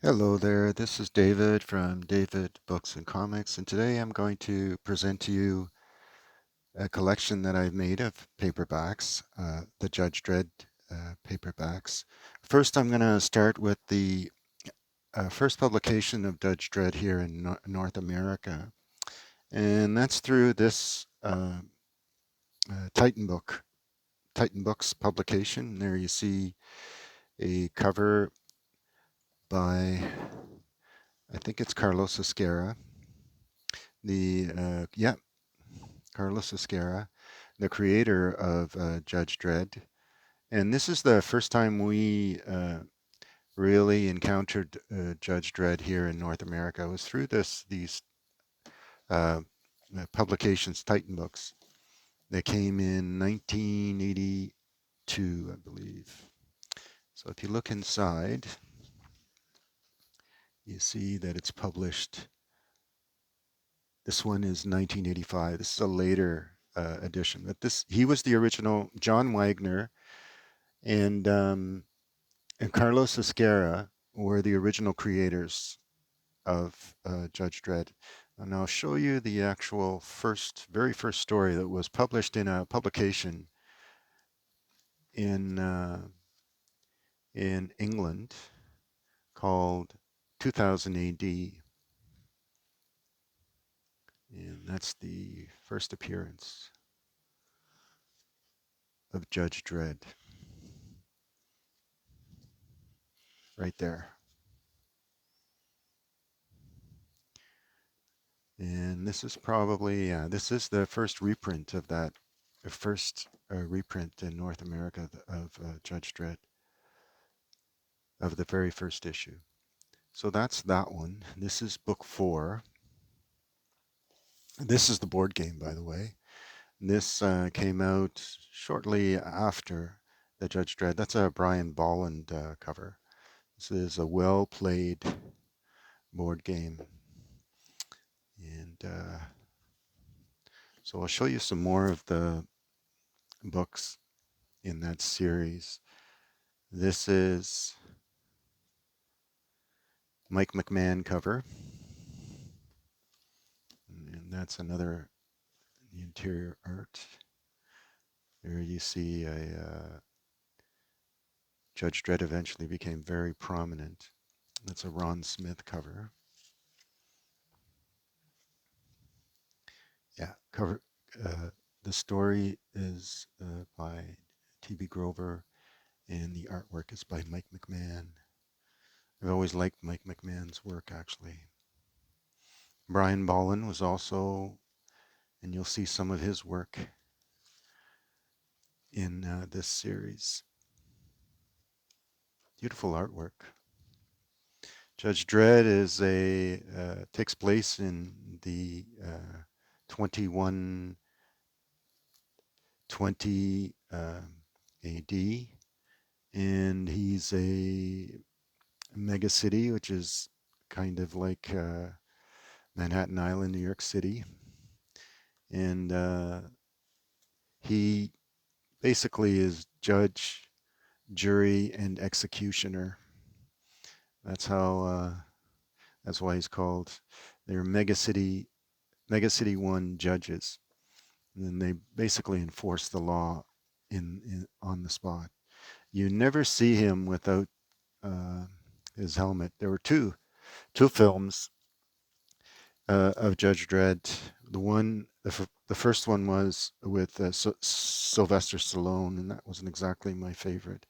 Hello there, this is David from David Books and Comics, and today I'm going to present to you a collection that I've made of paperbacks, the Judge Dredd paperbacks. First, I'm going to start with the first publication of Judge Dredd here in North America, and that's through this Titan Books publication. There you see a cover by, I think it's Carlos Esquerra. Yeah, Carlos Esquerra, the creator of Judge Dredd. And this is the first time we really encountered Judge Dredd here in North America. It was through these uh, publications, Titan Books. They came in 1982, I believe. So if you look inside, you see that it's published. This one is 1985. This is a later edition, but he was the original. John Wagner and Carlos Esquerra were the original creators of Judge Dredd. And I'll show you the actual very first story that was published in a publication in in England called 2000 AD, and that's the first appearance of Judge Dredd, right there. And this is probably this is the first reprint of that, first reprint in North America of Judge Dredd, of the very first issue. So that's that one. This is book 4. This is the board game, by the way. This came out shortly after the Judge Dredd. That's a Brian Bolland cover. This is a well-played board game. And so I'll show you some more of the books in that series. This is Mike McMahon cover. And that's another, the interior art. There you see Judge Dredd eventually became very prominent. That's a Ron Smith cover. Yeah, cover. The story is by T.B. Grover, and the artwork is by Mike McMahon. I've always liked Mike McMahon's work, actually. Brian Bolland was also, and you'll see some of his work in this series. Beautiful artwork. Judge Dredd is takes place in the 2120 AD, and he's a mega city, which is kind of like Manhattan Island, New York City, and he basically is judge, jury, and executioner. That's how. That's why he's called. They're Mega City One judges, and then they basically enforce the law in on the spot. You never see him without uh, his helmet. There were two films of Judge Dredd. The first one was with Sylvester Stallone, and that wasn't exactly my favorite.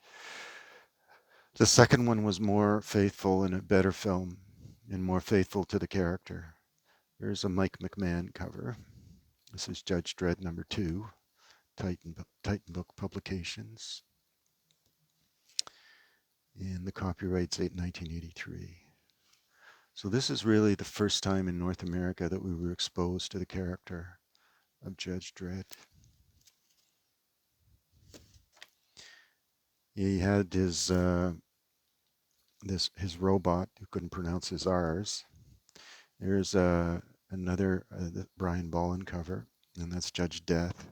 The second one was more faithful and a better film, and more faithful to the character. There's a Mike McMahon cover. This is Judge Dredd #2, Titan Book Publications, and the copyright's 1983. So this is really the first time in North America that we were exposed to the character of Judge Dredd. He had his his robot who couldn't pronounce his R's. There's another Brian Bolland cover, and that's Judge Death,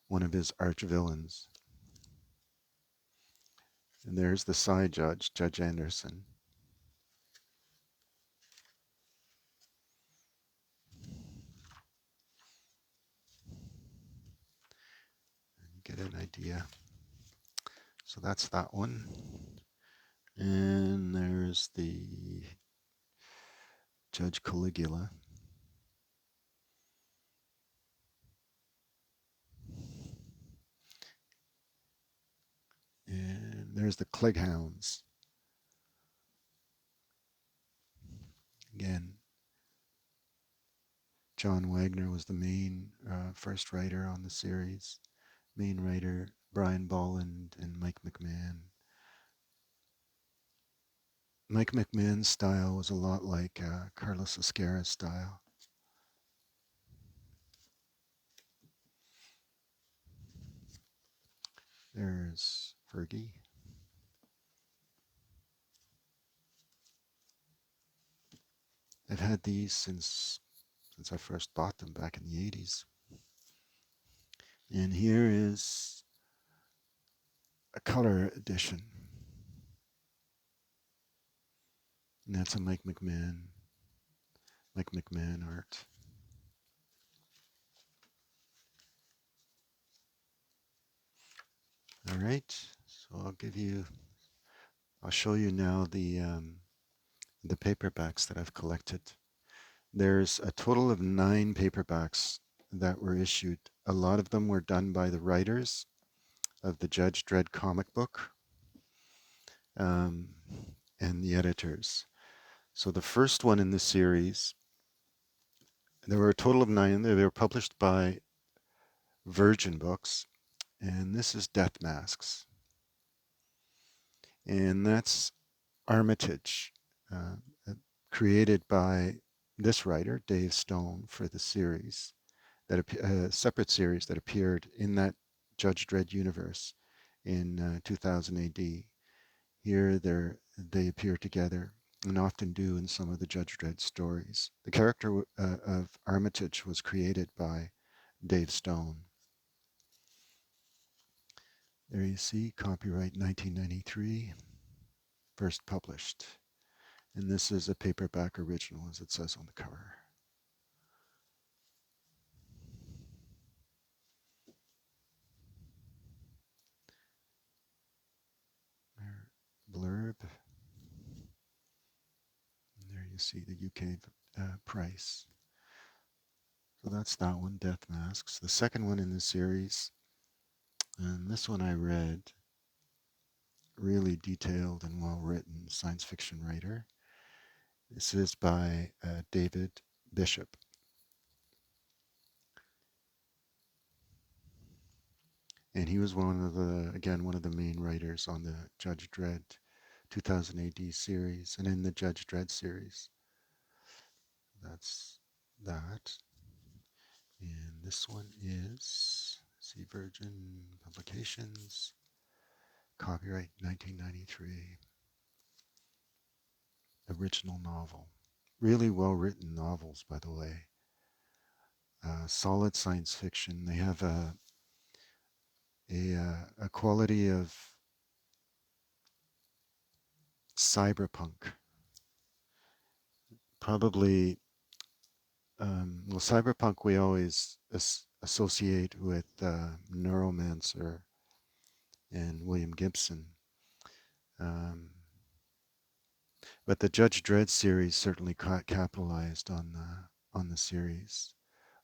one of his arch villains. And there's the side judge, Judge Anderson. get an idea. So that's that one. And there's the Judge Caligula. And there's the Cleghounds. Again, John Wagner was the main first writer on the series. Main writer Brian Bolland and Mike McMahon. Mike McMahon's style was a lot like Carlos Ezquerra's style. There's Fergie. I've had these since I first bought them back in the 80s. And here is a color edition. And that's a Mike McMahon art. All right, so I'll show you now the paperbacks that I've collected. There's a total of 9 paperbacks that were issued. A lot of them were done by the writers of the Judge Dredd comic book and the editors. So the first one in the series, there were a total of 9. They were published by Virgin Books, and this is Death Masks. And that's Armitage, uh, created by this writer, Dave Stone, for the series, a separate series that appeared in that Judge Dredd universe in 2000 AD. Here they appear together and often do in some of the Judge Dredd stories. The character of Armitage was created by Dave Stone. There you see, copyright 1993, first published. And this is a paperback original, as it says on the cover. Blurb. And there you see the UK price. So that's that one, Death Masks. The second one in the series, and this one I read, really detailed and well written science fiction writer. This is by David Bishop. And he was one of the main writers on the Judge Dredd 2000 AD series and in the Judge Dredd series. That's that. And this one is, see, Virgin Publications, copyright 1993, original novel. Really well written novels, by the way. Solid science fiction. They have a quality of cyberpunk. Probably, well, cyberpunk we always associate with Neuromancer and William Gibson. But the Judge Dredd series certainly capitalized on the series,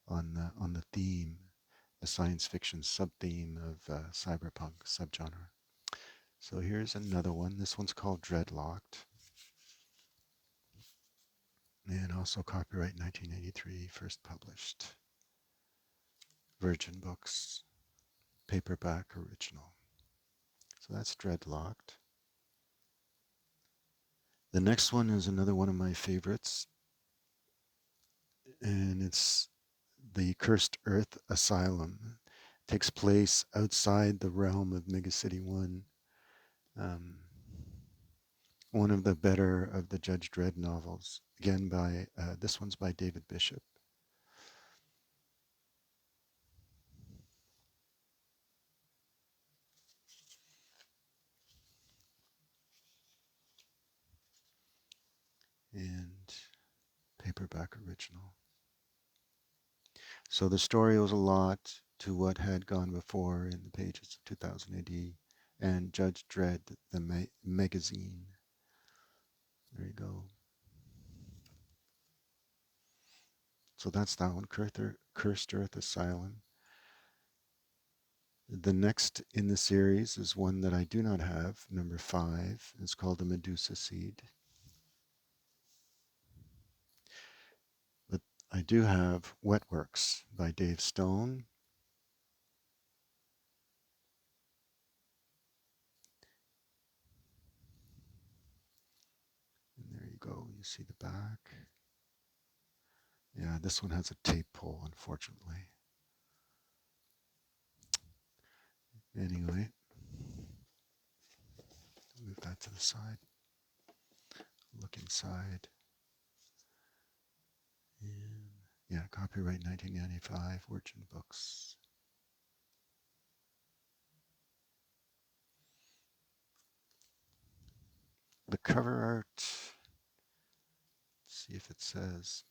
on the theme, the science fiction sub-theme of cyberpunk subgenre. So here's another one. This one's called Dreadlocked, and also copyright 1983, first published. Virgin Books, paperback original. So that's Dreadlocked. The next one is another one of my favorites, and it's the Cursed Earth Asylum. It takes place outside the realm of Megacity 1. One of the better of the Judge Dredd novels. Again, this one's by David Bishop. And paperback original. So the story owes a lot to what had gone before in the pages of 2000 AD and Judge Dredd, the magazine. There you go. So that's that one, Cursed Earth Asylum. The next in the series is one that I do not have, number 5. It's called The Medusa Seed. But I do have Wetworks by Dave Stone. And there you go, you see the back. Yeah, this one has a tape pull, unfortunately. Anyway, move that to the side. Look inside. And yeah, copyright 1995, Virgin Books. The cover art, let's see if it says.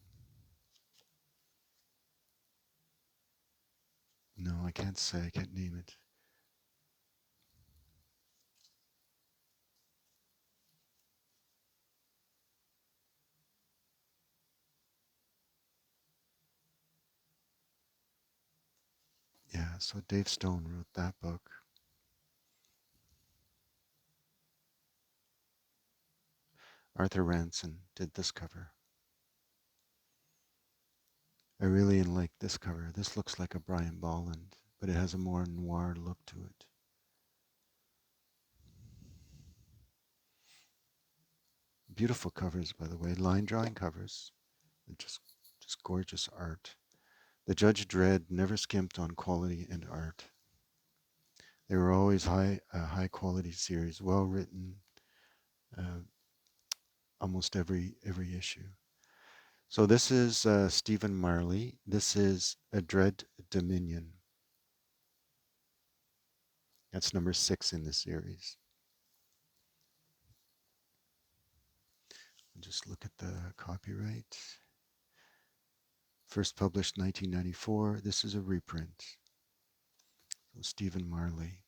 No, I can't say, I can't name it. Yeah, so Dave Stone wrote that book. Arthur Ranson did this cover. I really like this cover. This looks like a Brian Bolland, but it has a more noir look to it. Beautiful covers, by the way, line drawing covers. Just gorgeous art. The Judge Dredd never skimped on quality and art. They were always high quality series, well written, almost every issue. So this is Stephen Marley. This is Adret Dominion. That's number 6 in the series. Just look at the copyright. First published 1994. This is a reprint. So Stephen Marley.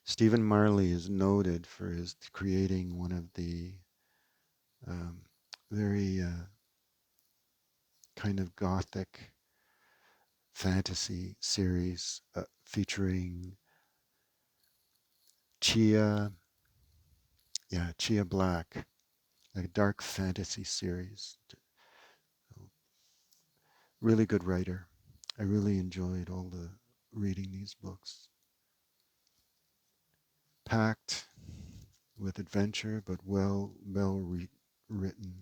Stephen Marley is noted for his creating one of the very kind of gothic fantasy series featuring Chia Black, a dark fantasy series. Really good writer. I really enjoyed all the reading these books. Packed with adventure, but well written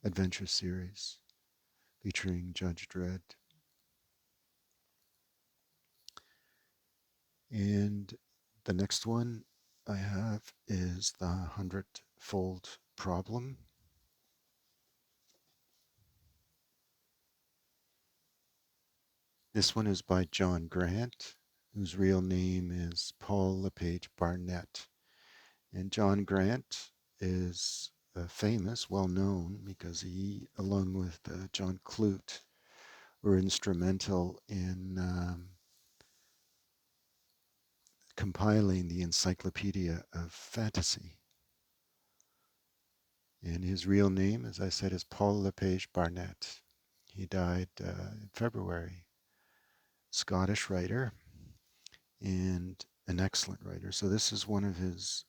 adventure series featuring Judge Dredd. And the next one I have is The 100-Fold Problem. This one is by John Grant, whose real name is Paul LePage Barnett. And John Grant is famous, well known, because he, along with John Clute, were instrumental in compiling the Encyclopedia of Fantasy. And his real name, as I said, is Paul LePage Barnett. He died in February. Scottish writer and an excellent writer. So this is one of his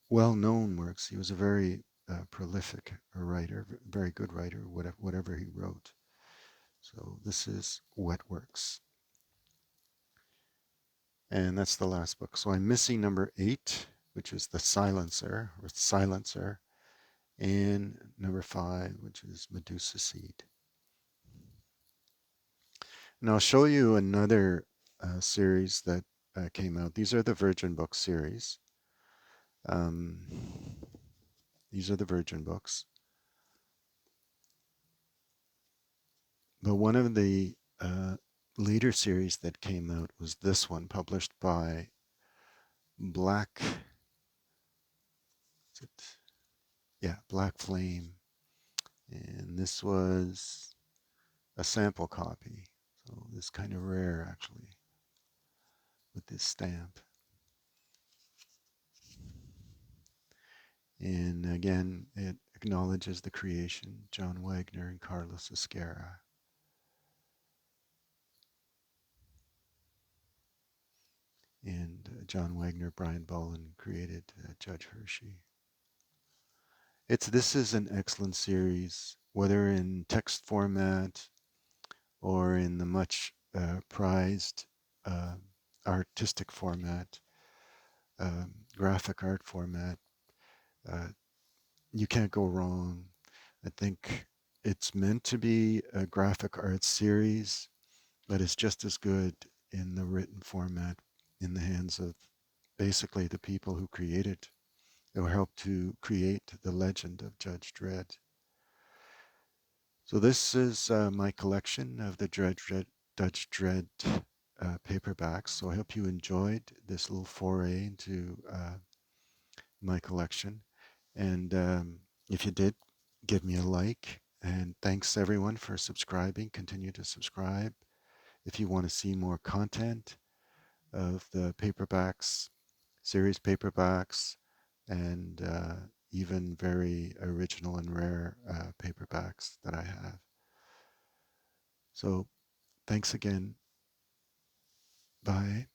well-known works. He was a very prolific writer, very good writer, whatever he wrote. So this is Wetworks. And that's the last book. So I'm missing number 8, which is The Silencer, and number 5, which is Medusa Seed. And I'll show you another series that came out. These are the Virgin Books series. These are the Virgin Books. But one of the later series that came out was this one, published by Black Flame. And this was a sample copy. So this is kind of rare actually with this stamp. And again, it acknowledges the creation, John Wagner and Carlos Esquerra. And John Wagner, Brian Bolland created Judge Hershey. This is an excellent series, whether in text format or in the much prized uh, artistic format, graphic art format. Uh, you can't go wrong. I think it's meant to be a graphic art series, but it's just as good in the written format in the hands of basically the people who created or helped to create the legend of Judge Dredd. So this is my collection of the Judge Dredd paperbacks. So I hope you enjoyed this little foray into my collection. And if you did, give me a like. And thanks everyone for subscribing. Continue to subscribe. If you want to see more content of the paperbacks, series paperbacks, and even very original and rare paperbacks that I have. So thanks again. Bye.